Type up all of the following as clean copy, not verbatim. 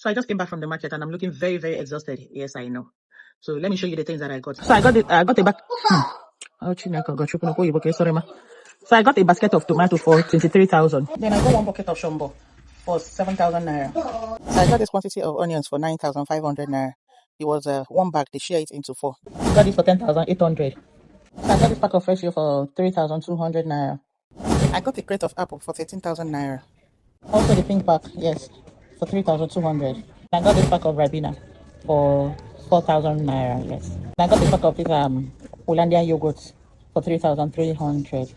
So I just came back from the market and I'm looking very, very exhausted. Yes, I know. So let me show you the things that I got. So I got it. I got a bag. Oh, Chineke, God, you know, okay, sorry, ma. So I got a basket of tomato for 23,000. Then I got one bucket of shombo for 7,000 naira. So I got this quantity of onions for 9,500 naira. It was one bag. They share it into 4. I got this for 10,800. So I got this pack of fresh for 3,200 naira. I got a crate of apple for 13,000 naira. Also the pink pack, yes, for 3,200. I got this pack of Ribena for 4,000 naira, yes. I got the pack of this Hollandia yogurt for 3,300.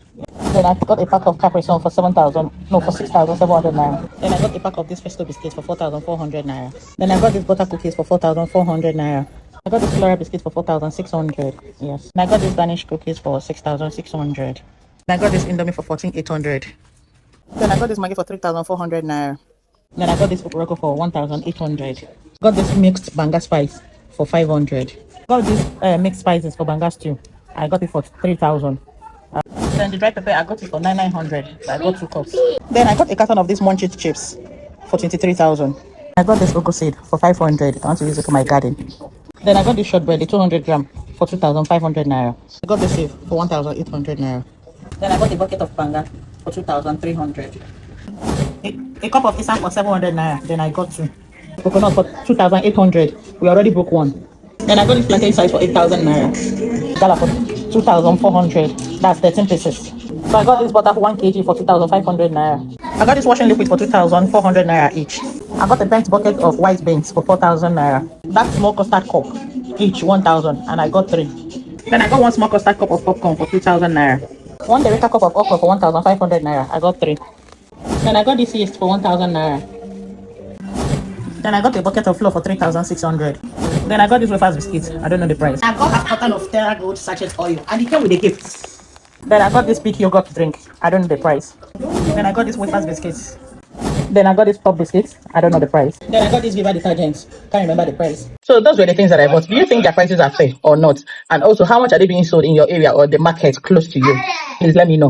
Then I got a pack of Capri Sun for 6,700 naira. Then I got a pack of this Festo biscuits for 4,400 naira. Then I got this butter cookies for 4,400 naira. I got this floral biscuits for 4,600, yes. And I got this Danish cookies for 6,600. And I got this Indomie for 14,800. Then I got this Maggi for 3,400 naira. Then I got this Oporoko for 1,800. Got this mixed banga spice for 500. Got this mixed spices for banga stew. I got it for 3,000. Then the dry pepper I got it for 9,900. I got 2 cups. Then I got a carton of these munchies chips for 23,000. I got this cocoa seed for 500. I want to use it for my garden. Then I got this shortbread, the 200 gram for 2,500 naira. I got this sieve for 1,800 naira. Then I got a bucket of banga for 2,300. A cup of isang for 700 naira. Then I got 2. Coconut for 2,800. We already broke 1. Then I got this plantain size for 8,000 naira. Gala for 2,400. That's 13 pieces. So I got this butter for 1 kg for 2,500 naira. I got this washing liquid for 2,400 naira each. I got a bent bucket of white beans for 4,000 naira. That small custard cup, each 1,000, and I got 3. Then I got one small custard cup of popcorn for 2,000 naira. One Dereka cup of okra for 1,500 naira. I got 3. Then I got this yeast for 1,000 naira. Then I got a bucket of flour for 3,600. Then I got this wafers biscuits. I don't know the price. I got a carton of Terra Gold sachet oil, and it came with a gift. Then I got this big yogurt drink. I don't know the price. Then I got this wafers biscuits. Then I got this pop biscuits. I don't know the price. Then I got these Viva detergents. Can't remember the price. So those were the things that I bought. Do you think their prices are fair or not? And also, how much are they being sold in your area or the market close to you? Please let me know.